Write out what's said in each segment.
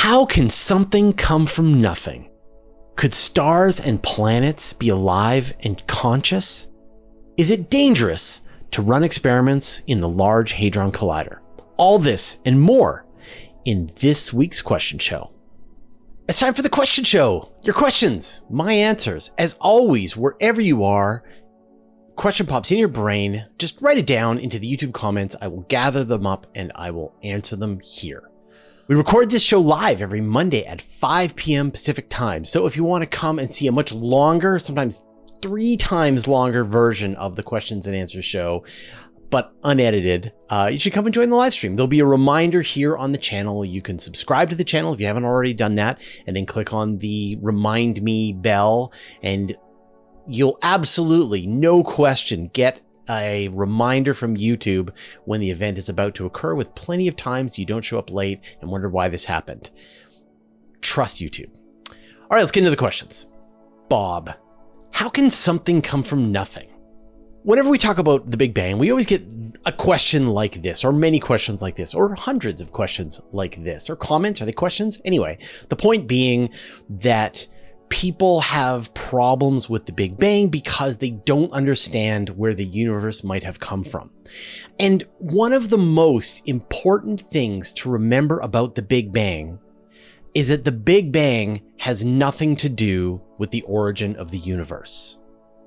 How can something come from nothing? Could stars and planets be alive and conscious? Is it dangerous to run experiments in the Large Hadron Collider? All this and more in this week's question show. It's time for the question show. Your questions, my answers. As always, wherever you are, question pops in your brain, just write it down into the YouTube comments. I will gather them up and I will answer them here. We record this show live every Monday at 5 p.m. Pacific time. So if you want to come and see a much longer, sometimes 3 times longer version of the questions and answers show, but unedited, you should come and join the live stream. There'll be a reminder here on the channel. You can subscribe to the channel if you haven't already done that, and then click on the remind me bell, and you'll absolutely, no question, get a reminder from YouTube when the event is about to occur, with plenty of time so you don't show up late and wonder why this happened. Trust YouTube. All right, let's get into the questions. Bob, how can something come from nothing? Whenever we talk about the Big Bang, we always get a question like this, or many questions like this, or hundreds of questions like this, or comments. Are they questions? Anyway, the point being that people have problems with the Big Bang because they don't understand where the universe might have come from. And one of the most important things to remember about the Big Bang is that the Big Bang has nothing to do with the origin of the universe.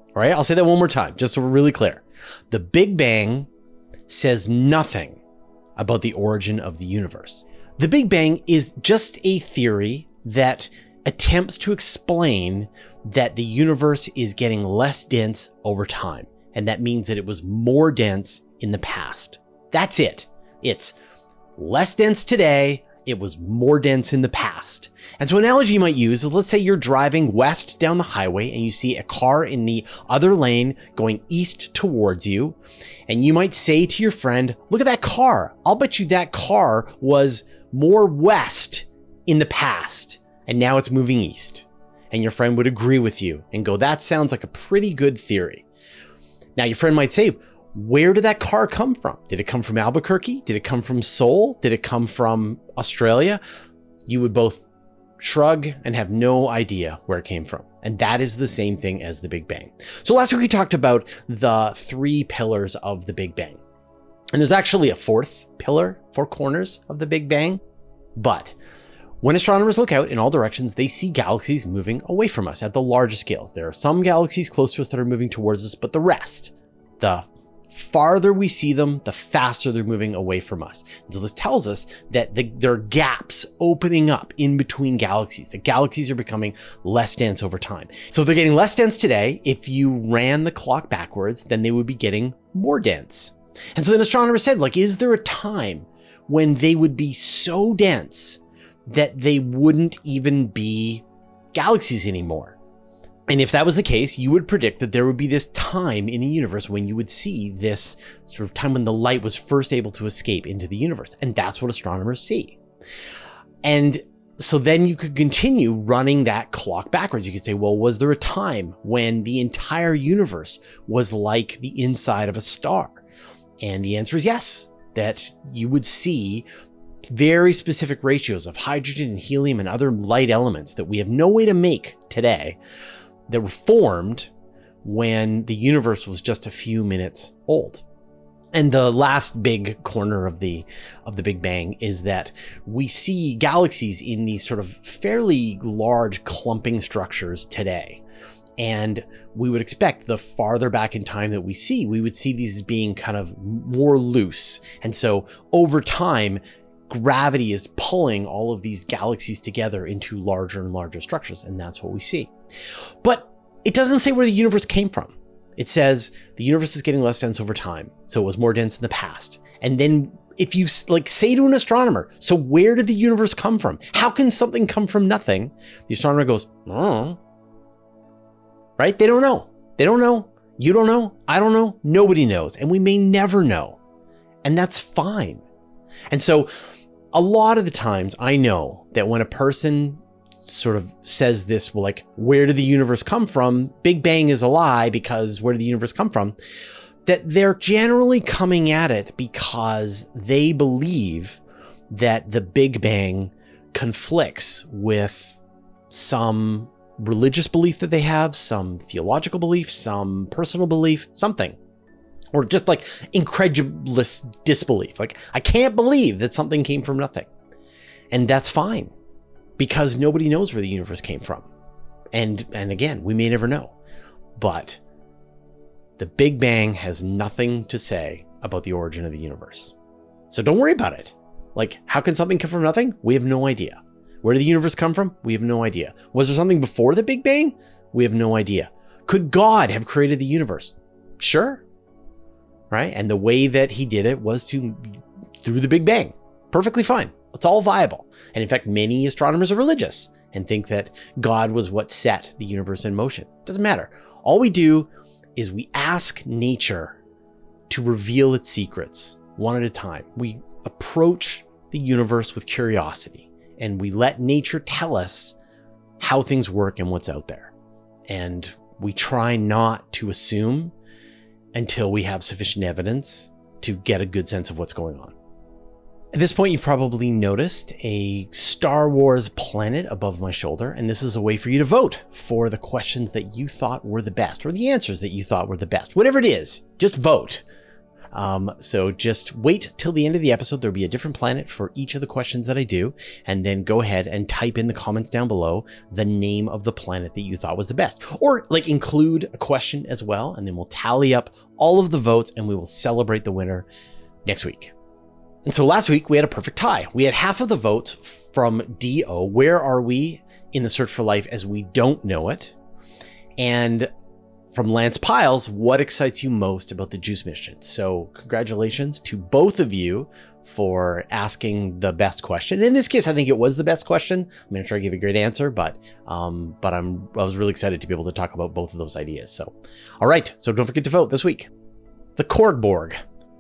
All right, I'll say that one more time, just so we're really clear. The Big Bang says nothing about the origin of the universe. The Big Bang is just a theory that attempts to explain that the universe is getting less dense over time. And that means that it was more dense in the past. That's it. It's less dense today. It was more dense in the past. And so an analogy you might use is, let's say you're driving west down the highway and you see a car in the other lane going east towards you. And you might say to your friend, look at that car. I'll bet you that car was more west in the past, and now it's moving east. And your friend would agree with you and go, that sounds like a pretty good theory. Now your friend might say, where did that car come from? Did it come from Albuquerque? Did it come from Seoul? Did it come from Australia? You would both shrug and have no idea where it came from. And that is the same thing as the Big Bang. So last week we talked about the 3 pillars of the Big Bang. And there's actually a 4th pillar, 4 corners of the Big Bang. But when astronomers look out in all directions, they see galaxies moving away from us at the largest scales. There are some galaxies close to us that are moving towards us, but the rest, the farther we see them, the faster they're moving away from us. And so this tells us that there are gaps opening up in between galaxies. The galaxies are becoming less dense over time. So if they're getting less dense today, if you ran the clock backwards, then they would be getting more dense. And so then astronomers said, like, is there a time when they would be so dense that they wouldn't even be galaxies anymore? And if that was the case, you would predict that there would be this time in the universe when you would see this sort of time when the light was first able to escape into the universe. And that's what astronomers see. And so then you could continue running that clock backwards. You could say, well, was there a time when the entire universe was like the inside of a star? And the answer is yes, that you would see very specific ratios of hydrogen and helium and other light elements that we have no way to make today that were formed when the universe was just a few minutes old. And the last big corner of the Big Bang is that we see galaxies in these sort of fairly large clumping structures today. And we would expect the farther back in time that we would see these as being kind of more loose. And so over time, gravity is pulling all of these galaxies together into larger and larger structures, and that's what we see. But it doesn't say where the universe came from. It says the universe is getting less dense over time, so it was more dense in the past. And then if you say to an astronomer, so where did the universe come from? How can something come from nothing? The astronomer goes, oh. Right? They don't know. They don't know. You don't know. I don't know. Nobody knows. And we may never know. And that's fine. And so a lot of the times I know that when a person sort of says this, well, like, where did the universe come from? Big Bang is a lie because where did the universe come from? That they're generally coming at it because they believe that the Big Bang conflicts with some religious belief that they have, some theological belief, some personal belief, something. Or just like incredulous disbelief. Like, I can't believe that something came from nothing. And that's fine, because nobody knows where the universe came from. And again, we may never know. But the Big Bang has nothing to say about the origin of the universe. So don't worry about it. Like, how can something come from nothing? We have no idea. Where did the universe come from? We have no idea. Was there something before the Big Bang? We have no idea. Could God have created the universe? Sure. Right? And the way that he did it was through the Big Bang. Perfectly fine. It's all viable. And in fact, many astronomers are religious and think that God was what set the universe in motion. Doesn't matter. All we do is we ask nature to reveal its secrets one at a time. We approach the universe with curiosity, and we let nature tell us how things work and what's out there. And we try not to assume until we have sufficient evidence to get a good sense of what's going on. At this point, you've probably noticed a Star Wars planet above my shoulder, and this is a way for you to vote for the questions that you thought were the best, or the answers that you thought were the best. Whatever it is, just vote. So just wait till the end of the episode. There'll be a different planet for each of the questions that I do, and then go ahead and type in the comments down below the name of the planet that you thought was the best, or like include a question as well, and then we'll tally up all of the votes and we will celebrate the winner next week. And so last week we had a perfect tie. We had half of the votes from DO. Where are we in the search for life as we don't know it? And from Lance Piles, what excites you most about the JUICE mission? So congratulations to both of you for asking the best question. In this case, I think it was the best question. I'm going to try to give a great answer, but I was really excited to be able to talk about both of those ideas. So, all right. So don't forget to vote this week. The Korgborg.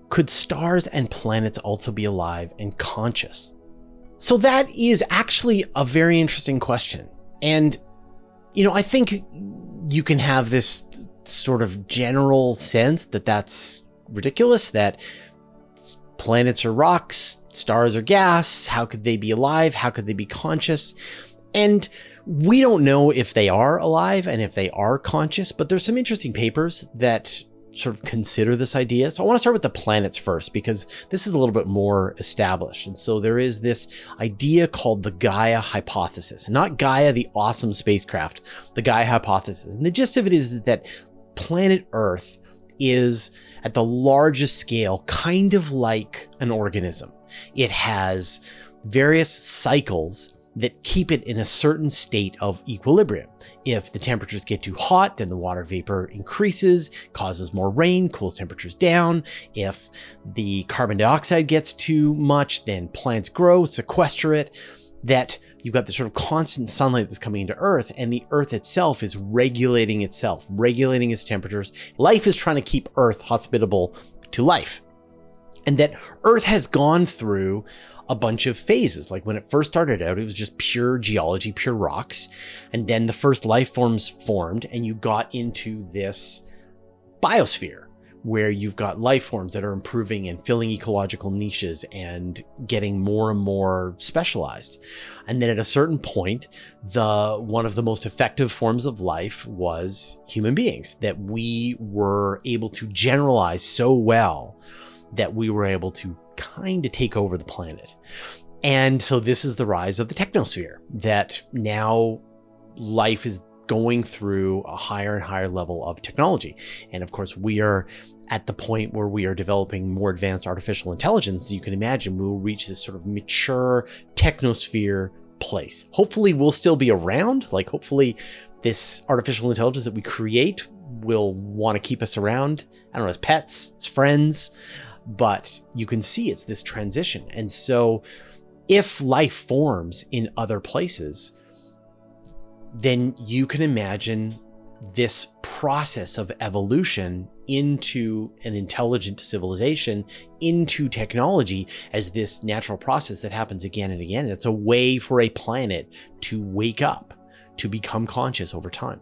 Could stars and planets also be alive and conscious? So that is actually a very interesting question. And, you know, I think you can have this sort of general sense that that's ridiculous, that planets are rocks, stars are gas. How could they be alive? How could they be conscious? And we don't know if they are alive and if they are conscious, but there's some interesting papers that sort of consider this idea. So I want to start with the planets first, because this is a little bit more established. And so there is this idea called the Gaia hypothesis, not Gaia, the awesome spacecraft, the Gaia hypothesis. And the gist of it is that planet Earth is at the largest scale, kind of like an organism. It has various cycles that keep it in a certain state of equilibrium. If the temperatures get too hot, then the water vapor increases, causes more rain, cools temperatures down. If the carbon dioxide gets too much, then plants grow, sequester it. That you've got this sort of constant sunlight that's coming into Earth, and the Earth itself is regulating itself, regulating its temperatures. Life is trying to keep Earth hospitable to life. And that Earth has gone through a bunch of phases. Like when it first started out, it was just pure geology, pure rocks. And then the first life forms formed, and you got into this biosphere where you've got life forms that are improving and filling ecological niches and getting more and more specialized. And then at a certain point, one of the most effective forms of life was human beings, that we were able to generalize so well that we were able to kind of take over the planet. And so this is the rise of the technosphere, that now life is going through a higher and higher level of technology. And of course, we are at the point where we are developing more advanced artificial intelligence. You can imagine we will reach this sort of mature technosphere place. Hopefully we'll still be around. Like hopefully this artificial intelligence that we create will want to keep us around, I don't know, as pets, as friends. But you can see it's this transition. And so if life forms in other places, then you can imagine this process of evolution into an intelligent civilization, into technology, as this natural process that happens again and again. It's a way for a planet to wake up, to become conscious over time.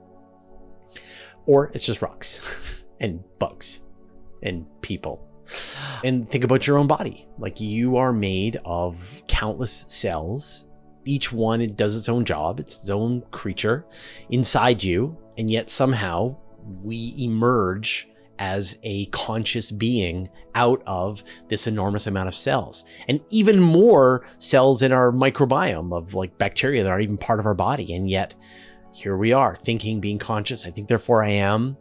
Or it's just rocks and bugs and people. And think about your own body. Like, you are made of countless cells, Each one, it does its own job. It's its own creature inside you. And yet somehow we emerge as a conscious being out of this enormous amount of cells, and even more cells in our microbiome of like bacteria that aren't even part of our body. And yet here we are thinking, being conscious. I think, therefore I am.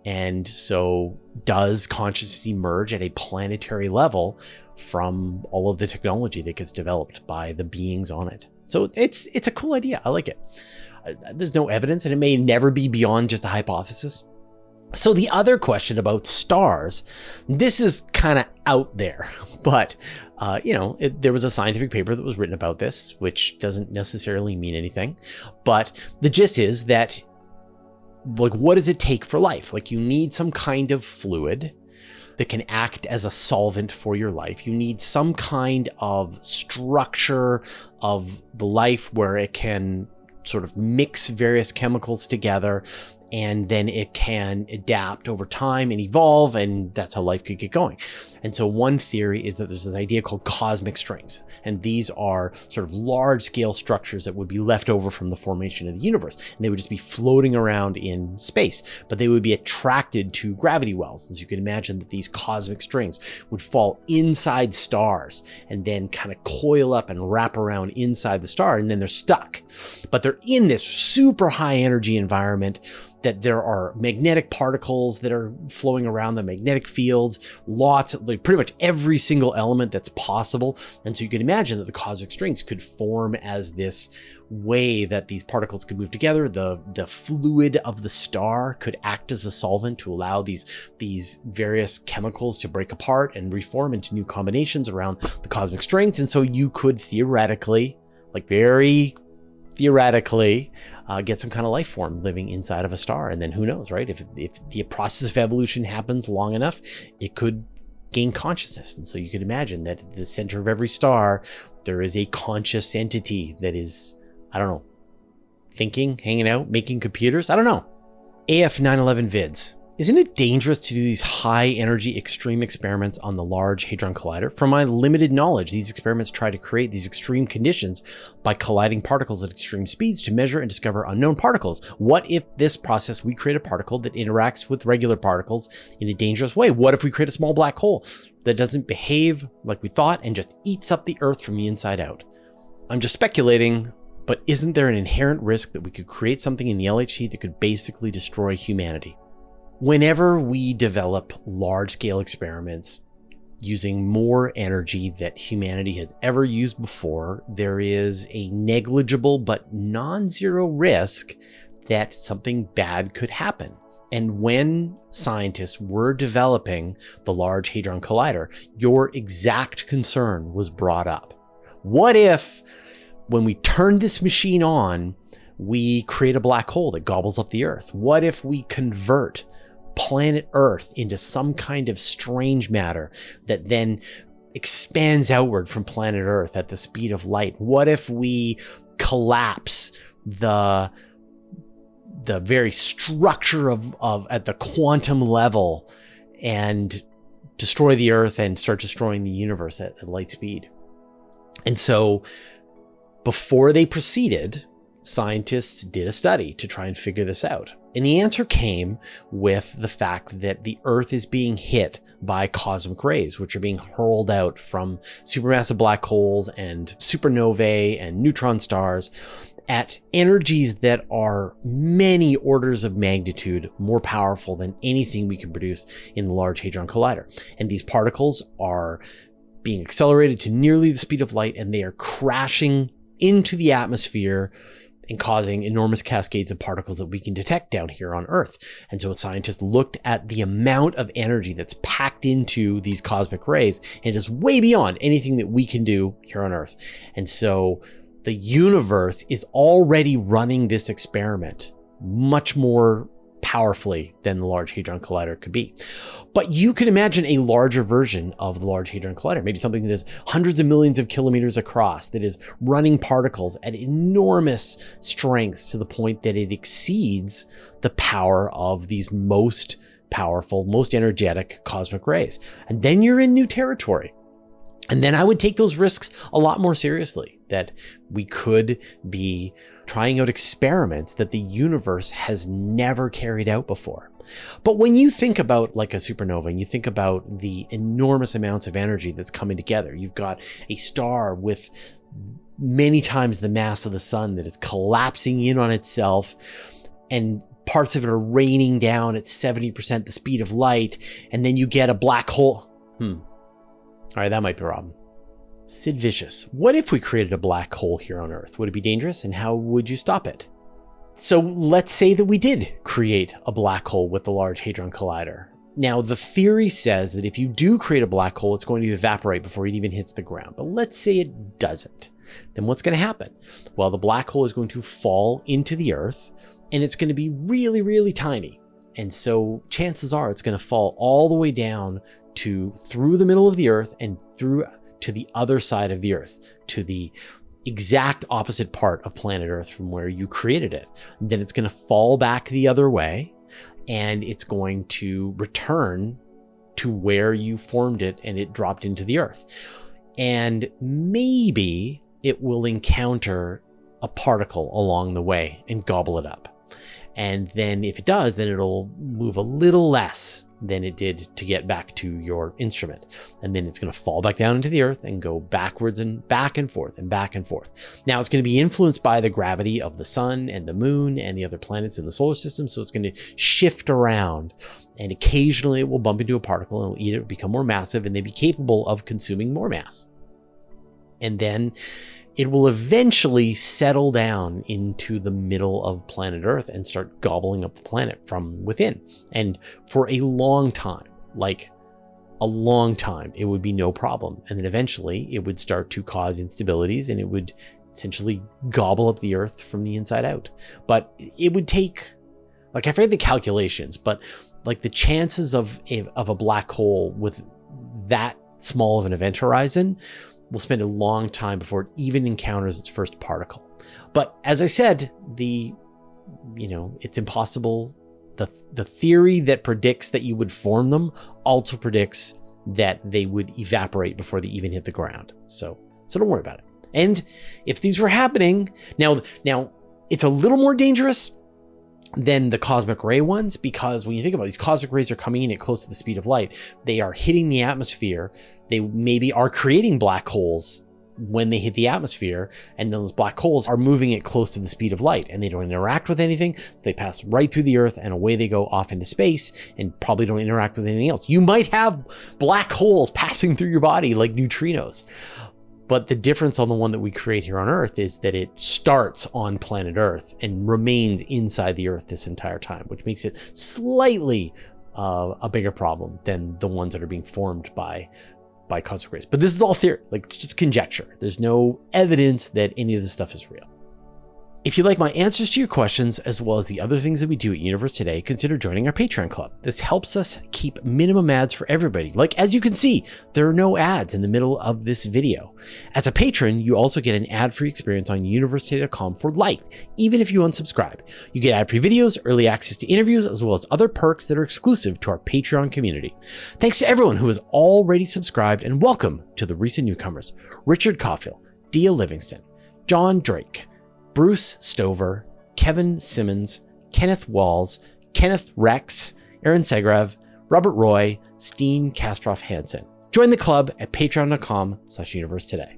And so does consciousness emerge at a planetary level from all of the technology that gets developed by the beings on it? So it's a cool idea. I like it. There's no evidence, and it may never be beyond just a hypothesis. So the other question about stars, this is kind of out there, but there was a scientific paper that was written about this, which doesn't necessarily mean anything. But the gist is that, like, what does it take for life? Like, you need some kind of fluid that can act as a solvent for your life. You need some kind of structure of the life where it can sort of mix various chemicals together, and then it can adapt over time and evolve, and that's how life could get going. And so one theory is that there's this idea called cosmic strings, and these are sort of large-scale structures that would be left over from the formation of the universe, and they would just be floating around in space, but they would be attracted to gravity wells. As you can imagine, that these cosmic strings would fall inside stars and then kind of coil up and wrap around inside the star, and then they're stuck. But they're in this super high energy environment, that there are magnetic particles that are flowing around, the magnetic fields, lots of, like, pretty much every single element that's possible. And so you can imagine that the cosmic strings could form as this way that these particles could move together. The fluid of the star could act as a solvent to allow these various chemicals to break apart and reform into new combinations around the cosmic strings. And so you could theoretically, like very theoretically, get some kind of life form living inside of a star. And then who knows, right? If the process of evolution happens long enough, it could gain consciousness. And so you can imagine that at the center of every star, there is a conscious entity that is, I don't know, thinking, hanging out, making computers. I don't know. AF 911 vids. Isn't it dangerous to do these high energy extreme experiments on the Large Hadron Collider? From my limited knowledge, these experiments try to create these extreme conditions by colliding particles at extreme speeds to measure and discover unknown particles. What if this process, we create a particle that interacts with regular particles in a dangerous way? What if we create a small black hole that doesn't behave like we thought and just eats up the Earth from the inside out? I'm just speculating, but isn't there an inherent risk that we could create something in the LHC that could basically destroy humanity? Whenever we develop large-scale experiments using more energy that humanity has ever used before, there is a negligible but non-zero risk that something bad could happen. And when scientists were developing the Large Hadron Collider, your exact concern was brought up. What if, when we turn this machine on, we create a black hole that gobbles up the Earth? What if we convert planet Earth into some kind of strange matter that then expands outward from planet Earth at the speed of light? What if we collapse the very structure of at the quantum level and destroy the Earth and start destroying the universe at light speed? And so before they proceeded, scientists did a study to try and figure this out. And the answer came with the fact that the Earth is being hit by cosmic rays, which are being hurled out from supermassive black holes and supernovae and neutron stars at energies that are many orders of magnitude more powerful than anything we can produce in the Large Hadron Collider. And these particles are being accelerated to nearly the speed of light, and they are crashing into the atmosphere and causing enormous cascades of particles that we can detect down here on Earth. And so scientists looked at the amount of energy that's packed into these cosmic rays, and it is way beyond anything that we can do here on Earth. And so the universe is already running this experiment much more powerfully than the Large Hadron Collider could be. But you can imagine a larger version of the Large Hadron Collider, maybe something that is hundreds of millions of kilometers across, that is running particles at enormous strengths to the point that it exceeds the power of these most powerful, most energetic cosmic rays. And then you're in new territory. And then I would take those risks a lot more seriously. that we could be trying out experiments that the universe has never carried out before. But when you think about like a supernova and you think about the enormous amounts of energy that's coming together, you've got a star with many times the mass of the sun that is collapsing in on itself, and parts of it are raining down at 70% the speed of light, and then you get a black hole. All right, that might be a problem. Sid Vicious, what if we created a black hole here on Earth? Would it be dangerous, and how would you stop it? So let's say that we did create a black hole with the Large Hadron Collider. Now, the theory says that if you do create a black hole, it's going to evaporate before it even hits the ground. But let's say it doesn't. Then what's going to happen? Well, the black hole is going to fall into the Earth, and it's going to be really, really tiny. And so chances are it's going to fall all the way down through the middle of the Earth and through to the other side of the Earth, to the exact opposite part of planet Earth from where you created it. And then it's going to fall back the other way, and it's going to return to where you formed it and it dropped into the Earth. And maybe it will encounter a particle along the way and gobble it up. And then if it does, then it'll move a little less than it did to get back to your instrument. And then it's going to fall back down into the Earth and go backwards and back and forth and back and forth. Now it's going to be influenced by the gravity of the sun and the moon and the other planets in the solar system. So it's going to shift around, and occasionally it will bump into a particle and it'll eat it, become more massive, and they'd be capable of consuming more mass. And then it will eventually settle down into the middle of planet Earth and start gobbling up the planet from within. And for a long time, like a long time, it would be no problem. And then eventually it would start to cause instabilities, and it would essentially gobble up the Earth from the inside out. But it would take, like, I forget the calculations, but like the chances of a black hole with that small of an event horizon will spend a long time before it even encounters its first particle. But as I said, it's impossible. The theory that predicts that you would form them also predicts that they would evaporate before they even hit the ground. So don't worry about it. And if these were happening, now it's a little more dangerous than the cosmic ray ones, because when you think about it, these cosmic rays are coming in at close to the speed of light. They are hitting the atmosphere. They maybe are creating black holes when they hit the atmosphere, and those black holes are moving at close to the speed of light, and they don't interact with anything. So they pass right through the Earth and away they go off into space, and probably don't interact with anything else. You might have black holes passing through your body like neutrinos. But the difference on the one that we create here on Earth is that it starts on planet Earth and remains inside the Earth this entire time, which makes it slightly a bigger problem than the ones that are being formed by cosmic rays. But this is all theory, like just conjecture. There's no evidence that any of this stuff is real. If you like my answers to your questions, as well as the other things that we do at Universe Today, consider joining our Patreon club. This helps us keep minimum ads for everybody. Like, as you can see, there are no ads in the middle of this video. As a patron, you also get an ad-free experience on universetoday.com for life, even if you unsubscribe. You get ad-free videos, early access to interviews, as well as other perks that are exclusive to our Patreon community. Thanks to everyone who has already subscribed, and welcome to the recent newcomers: Richard Caulfield, Dia Livingston, John Drake, Bruce Stover, Kevin Simmons, Kenneth Walls, Kenneth Rex, Aaron Segrav, Robert Roy, Steen Kastroff Hansen. Join the club at patreon.com/universetoday.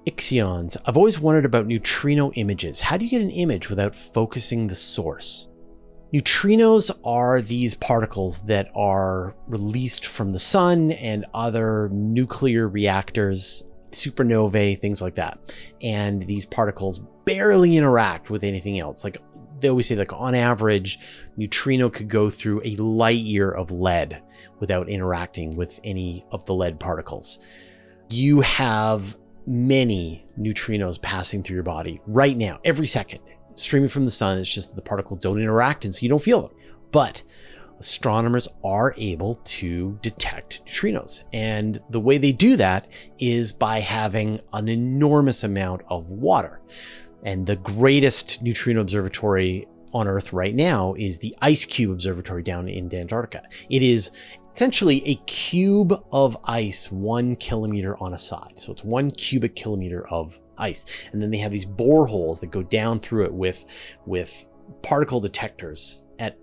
Ixions, I've always wondered about neutrino images. How do you get an image without focusing the source? Neutrinos are these particles that are released from the sun and other nuclear reactors, supernovae, things like that. And these particles barely interact with anything else. Like they always say, like on average, neutrino could go through a light year of lead without interacting with any of the lead particles. You have many neutrinos passing through your body right now, every second, streaming from the sun. It's just that the particles don't interact, and so you don't feel them. But astronomers are able to detect neutrinos. And the way they do that is by having an enormous amount of water. And the greatest neutrino observatory on Earth right now is the Ice Cube Observatory down in Antarctica. It is essentially a cube of ice 1 kilometer on a side. So it's 1 cubic kilometer of ice. And then they have these boreholes that go down through it with particle detectors at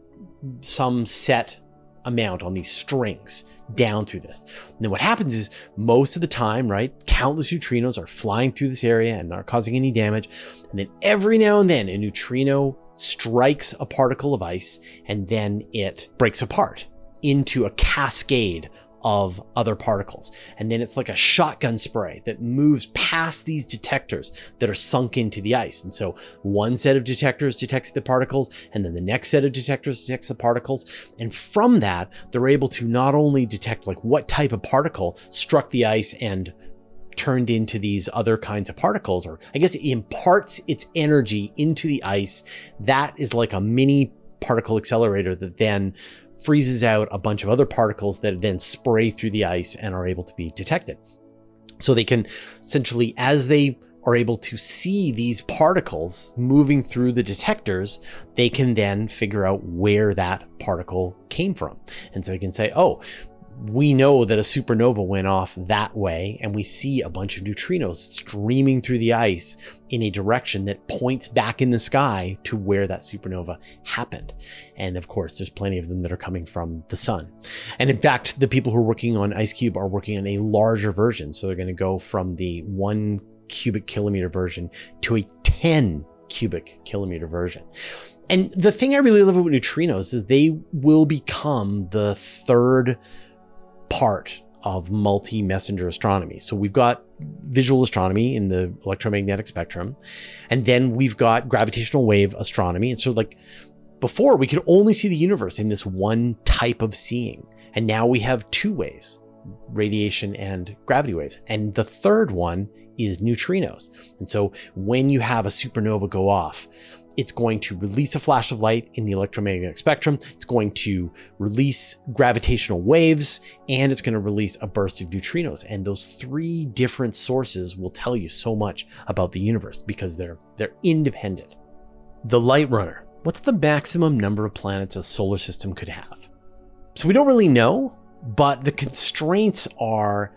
some set amount on these strings down through this. And then what happens is most of the time, right, countless neutrinos are flying through this area and not causing any damage. And then every now and then a neutrino strikes a particle of ice and then it breaks apart into a cascade of other particles. And then it's like a shotgun spray that moves past these detectors that are sunk into the ice. And so one set of detectors detects the particles, and then the next set of detectors detects the particles. And from that, they're able to not only detect like what type of particle struck the ice and turned into these other kinds of particles, or I guess it imparts its energy into the ice. That is like a mini particle accelerator that then freezes out a bunch of other particles that then spray through the ice and are able to be detected. So they can essentially, as they are able to see these particles moving through the detectors, they can then figure out where that particle came from. And so they can say, oh, we know that a supernova went off that way, and we see a bunch of neutrinos streaming through the ice in a direction that points back in the sky to where that supernova happened. And of course, there's plenty of them that are coming from the sun. And in fact, the people who are working on IceCube are working on a larger version. So they're going to go from the 1 cubic kilometer version to a 10 cubic kilometer version. And the thing I really love about neutrinos is they will become the third part of multi-messenger astronomy. So we've got visual astronomy in the electromagnetic spectrum, and then we've got gravitational wave astronomy. And so like before, we could only see the universe in this one type of seeing. And now we have two ways, radiation and gravity waves. And the third one is neutrinos. And so when you have a supernova go off, it's going to release a flash of light in the electromagnetic spectrum. It's going to release gravitational waves, and it's going to release a burst of neutrinos. And those three different sources will tell you so much about the universe because they're independent. The light runner. What's the maximum number of planets a solar system could have? So we don't really know, but the constraints are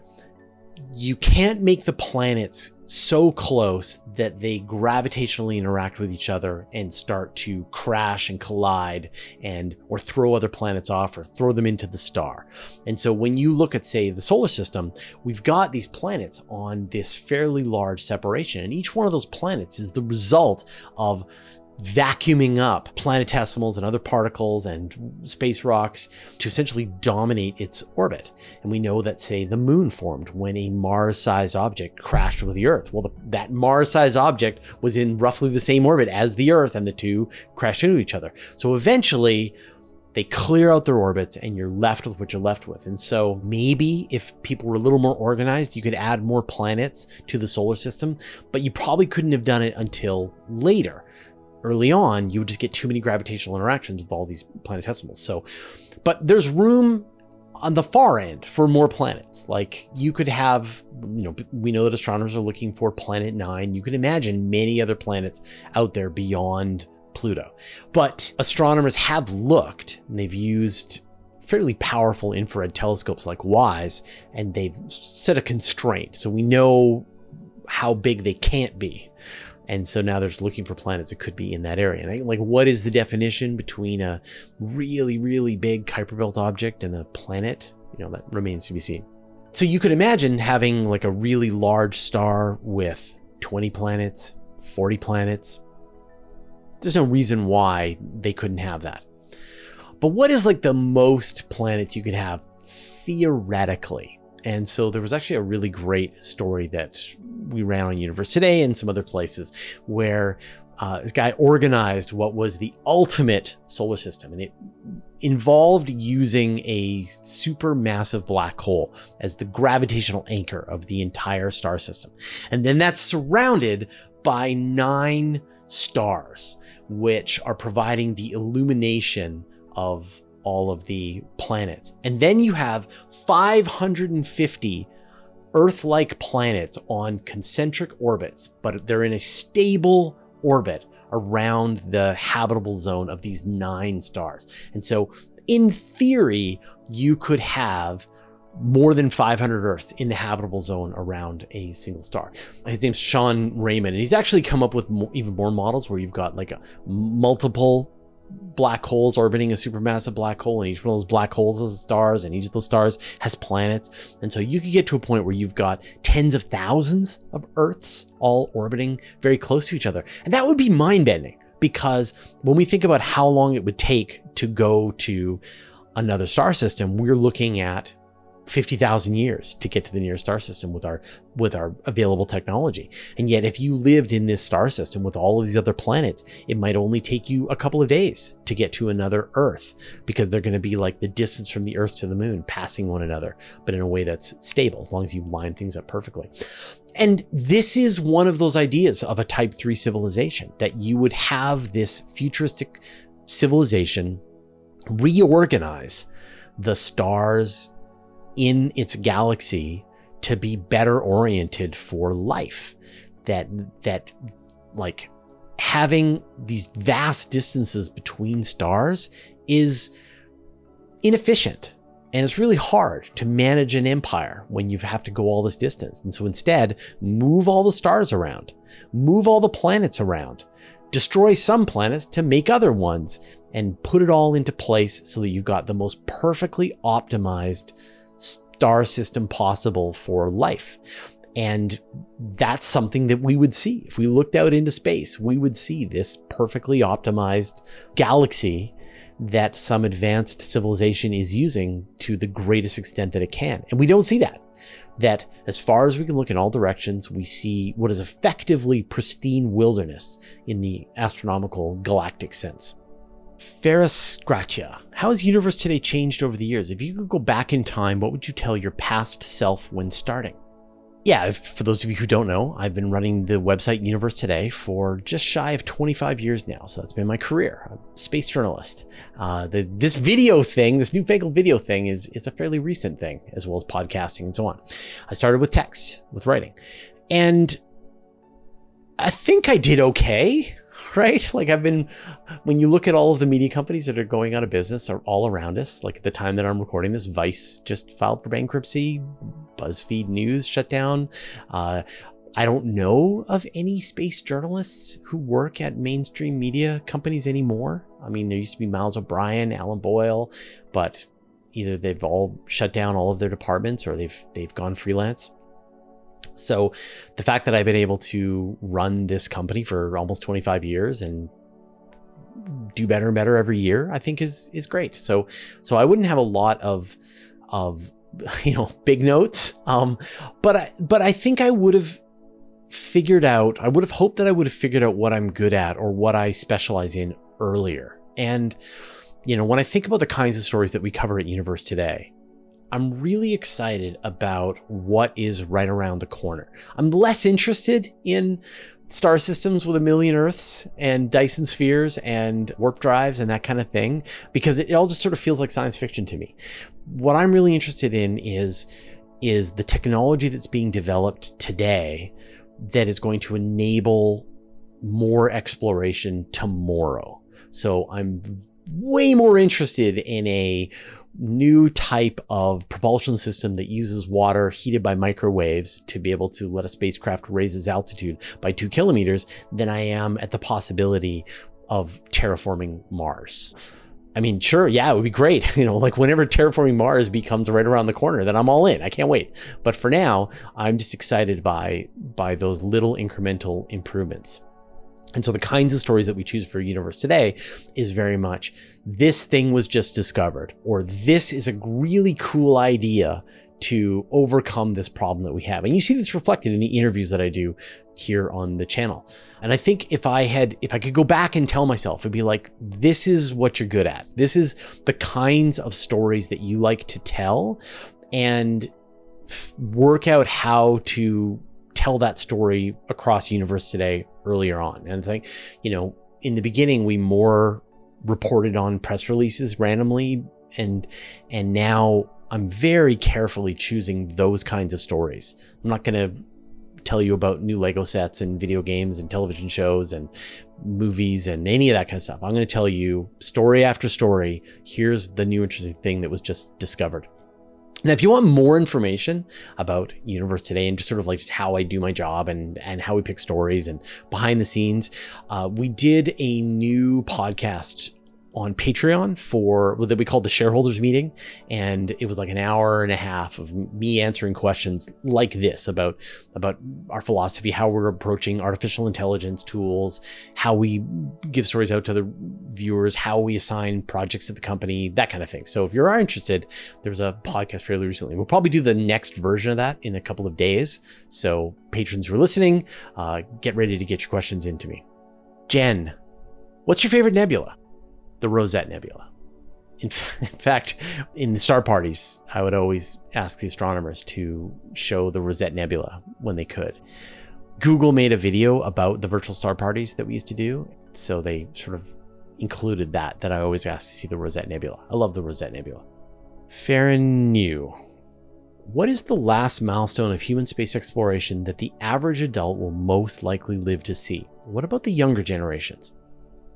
you can't make the planets so close that they gravitationally interact with each other and start to crash and collide or throw other planets off or throw them into the star. And so when you look at, say, the solar system, we've got these planets on this fairly large separation, and each one of those planets is the result of vacuuming up planetesimals and other particles and space rocks to essentially dominate its orbit. And we know that, say, the moon formed when a Mars-sized object crashed with the Earth. Well, that Mars-sized object was in roughly the same orbit as the Earth, and the two crashed into each other. So eventually, they clear out their orbits and you're left with what you're left with. And so maybe if people were a little more organized, you could add more planets to the solar system, but you probably couldn't have done it until later. Early on, you would just get too many gravitational interactions with all these planetesimals. So, but there's room on the far end for more planets. Like you could have, we know that astronomers are looking for planet 9. You could imagine many other planets out there beyond Pluto. But astronomers have looked, and they've used fairly powerful infrared telescopes like WISE, and they've set a constraint. So we know how big they can't be. And so now they're just looking for planets that could be in that area. And like, what is the definition between a really, really big Kuiper Belt object and a planet? That remains to be seen. So you could imagine having like a really large star with 20 planets, 40 planets. There's no reason why they couldn't have that. But what is like the most planets you could have theoretically? And so there was actually a really great story that we ran on Universe Today and some other places where this guy organized what was the ultimate solar system. And it involved using a supermassive black hole as the gravitational anchor of the entire star system. And then that's surrounded by 9 stars, which are providing the illumination of all of the planets. And then you have 550 Earth-like planets on concentric orbits, but they're in a stable orbit around the habitable zone of these 9 stars. And so in theory, you could have more than 500 Earths in the habitable zone around a single star. His name's Sean Raymond, and he's actually come up with even more models where you've got like multiple black holes orbiting a supermassive black hole, and each one of those black holes is stars, and each of those stars has planets. And so you could get to a point where you've got tens of thousands of Earths all orbiting very close to each other. And that would be mind-bending, because when we think about how long it would take to go to another star system, we're looking at 50,000 years to get to the nearest star system with our available technology. And yet if you lived in this star system with all of these other planets, it might only take you a couple of days to get to another Earth, because they're going to be like the distance from the Earth to the moon, passing one another, but in a way that's stable, as long as you line things up perfectly. And this is one of those ideas of a Type 3 civilization, that you would have this futuristic civilization reorganize the stars in its galaxy to be better oriented for life, that like having these vast distances between stars is inefficient, and it's really hard to manage an empire when you have to go all this distance. And so instead, move all the stars around, move all the planets around, destroy some planets to make other ones, and put it all into place so that you've got the most perfectly optimized star system possible for life. And that's something that we would see. If we looked out into space, we would see this perfectly optimized galaxy that some advanced civilization is using to the greatest extent that it can. And we don't see that. That as far as we can look in all directions, we see what is effectively pristine wilderness in the astronomical galactic sense. Ferris Gratia, how has Universe Today changed over the years? If you could go back in time, what would you tell your past self when starting? Yeah, for those of you who don't know, I've been running the website Universe Today for just shy of 25 years now. So that's been my career. I'm a space journalist. This video thing, this newfangled video thing is a fairly recent thing, as well as podcasting and so on. I started with text, with writing. And I think I did okay, right? Like when you look at all of the media companies that are going out of business are all around us, like at the time that I'm recording this, Vice just filed for bankruptcy, BuzzFeed News shut down. I don't know of any space journalists who work at mainstream media companies anymore. I mean, there used to be Miles O'Brien, Alan Boyle, but either they've all shut down all of their departments or they've gone freelance. So the fact that I've been able to run this company for almost 25 years and do better and better every year, I think is great. So I wouldn't have a lot of big notes. But I think I would have hoped that I would have figured out what I'm good at or what I specialize in earlier. And, when I think about the kinds of stories that we cover at Universe Today, I'm really excited about what is right around the corner. I'm less interested in star systems with 1 million Earths and Dyson spheres and warp drives and that kind of thing, because it all just sort of feels like science fiction to me. What I'm really interested in is the technology that's being developed today that is going to enable more exploration tomorrow. So I'm way more interested in a new type of propulsion system that uses water heated by microwaves to be able to let a spacecraft raise its altitude by 2 kilometers than I am at the possibility of terraforming Mars. I mean, sure, yeah, it would be great. Like whenever terraforming Mars becomes right around the corner, then I'm all in. I can't wait. But for now, I'm just excited by those little incremental improvements. And so the kinds of stories that we choose for Universe Today is very much, this thing was just discovered, or this is a really cool idea to overcome this problem that we have. And you see this reflected in the interviews that I do here on the channel. And I think if I could go back and tell myself, it'd be like, this is what you're good at. This is the kinds of stories that you like to tell, and work out how to tell that story across Universe Today earlier on. And I think, in the beginning, we more reported on press releases randomly, and now I'm very carefully choosing those kinds of stories. I'm not going to tell you about new Lego sets and video games and television shows and movies and any of that kind of stuff. I'm going to tell you story after story. Here's the new interesting thing that was just discovered. Now, if you want more information about Universe Today and just sort of like just how I do my job and how we pick stories and behind the scenes, we did a new podcast on Patreon for what we called the shareholders meeting. And it was like an hour and a half of me answering questions like this about our philosophy, how we're approaching artificial intelligence tools, how we give stories out to the viewers, how we assign projects to the company, that kind of thing. So if you are interested, there's a podcast fairly recently. We'll probably do the next version of that in a couple of days. So patrons who are listening, get ready to get your questions into me. Jen, what's your favorite nebula? The Rosette Nebula. In fact, in the star parties, I would always ask the astronomers to show the Rosette Nebula when they could. Google made a video about the virtual star parties that we used to do, so they sort of included that I always ask to see the Rosette Nebula. I love the Rosette Nebula. Farron New. What is the last milestone of human space exploration that the average adult will most likely live to see? What about the younger generations?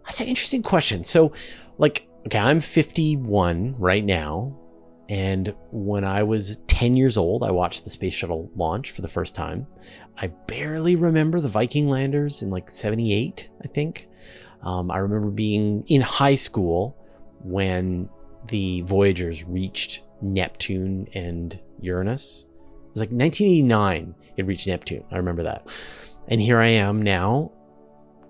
That's an interesting question. So, like, okay, I'm 51 right now. And when I was 10 years old, I watched the space shuttle launch for the first time. I barely remember the Viking landers in like 78, I think. I remember being in high school when the Voyagers reached Neptune and Uranus. It was like 1989 it reached Neptune. I remember that. And here I am now.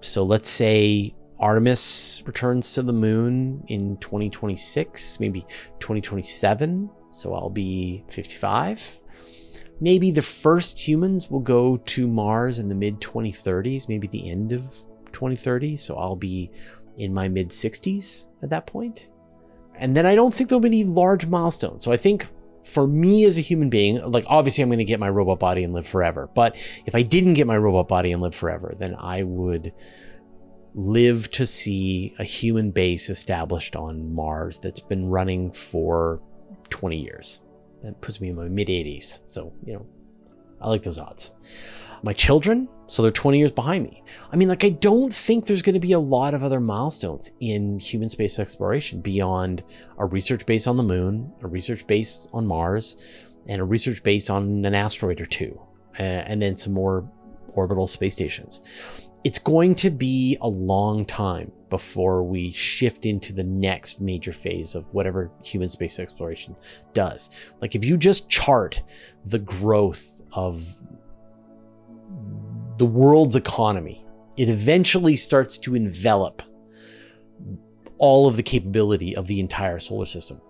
So let's say Artemis returns to the moon in 2026, maybe 2027. So I'll be 55. Maybe the first humans will go to Mars in the mid 2030s, maybe the end of 2030. So I'll be in my mid 60s at that point. And then I don't think there'll be any large milestones. So I think for me as a human being, like obviously I'm going to get my robot body and live forever. But if I didn't get my robot body and live forever, then I would live to see a human base established on Mars that's been running for 20 years. That puts me in my mid 80s. So, I like those odds. My children, so they're 20 years behind me. I mean, like, I don't think there's going to be a lot of other milestones in human space exploration beyond a research base on the moon, a research base on Mars, and a research base on an asteroid or two, and then some more orbital space stations. It's going to be a long time before we shift into the next major phase of whatever human space exploration does. Like if you just chart the growth of the world's economy, it eventually starts to envelop all of the capability of the entire solar system.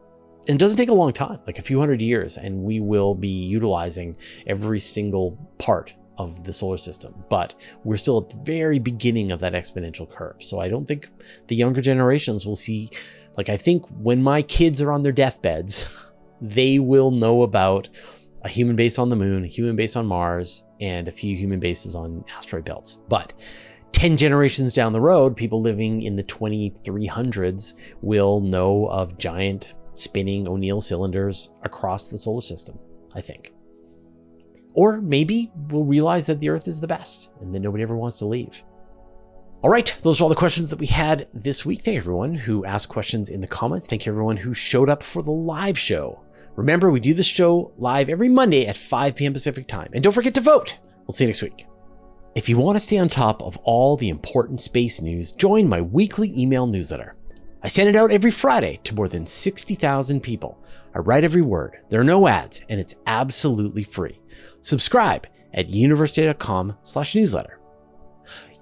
And it doesn't take a long time, like a few hundred years, and we will be utilizing every single part of the solar system, but we're still at the very beginning of that exponential curve. So I don't think the younger generations will see, like I think when my kids are on their deathbeds, they will know about a human base on the moon, a human base on Mars, and a few human bases on asteroid belts. But 10 generations down the road, people living in the 2300s will know of giant spinning O'Neill cylinders across the solar system, I think. Or maybe we'll realize that the Earth is the best and that nobody ever wants to leave. All right, those are all the questions that we had this week. Thank you everyone who asked questions in the comments. Thank you everyone who showed up for the live show. Remember, we do this show live every Monday at 5 p.m. Pacific time. And don't forget to vote. We'll see you next week. If you want to stay on top of all the important space news, join my weekly email newsletter. I send it out every Friday to more than 60,000 people. I write every word. There are no ads, and it's absolutely free. Subscribe at universetoday.com/newsletter.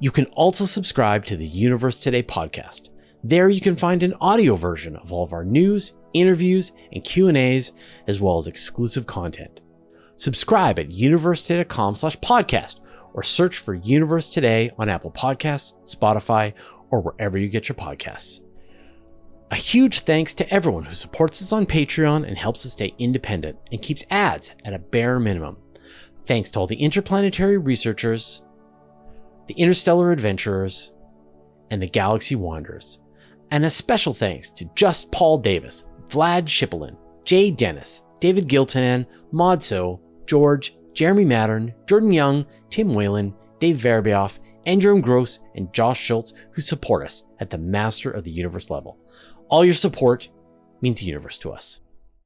You can also subscribe to the Universe Today podcast. There you can find an audio version of all of our news, interviews, and Q&As, as well as exclusive content. Subscribe at universetoday.com/podcast or search for Universe Today on Apple Podcasts, Spotify, or wherever you get your podcasts. A huge thanks to everyone who supports us on Patreon and helps us stay independent and keeps ads at a bare minimum. Thanks to all the interplanetary researchers, the interstellar adventurers, and the galaxy wanderers. And a special thanks to Just Paul Davis, Vlad Shipolin, Jay Dennis, David Giltanan, Modso, George, Jeremy Mattern, Jordan Young, Tim Whalen, Dave Verbeoff, Andrew Gross, and Josh Schultz, who support us at the Master of the Universe level. All your support means the universe to us.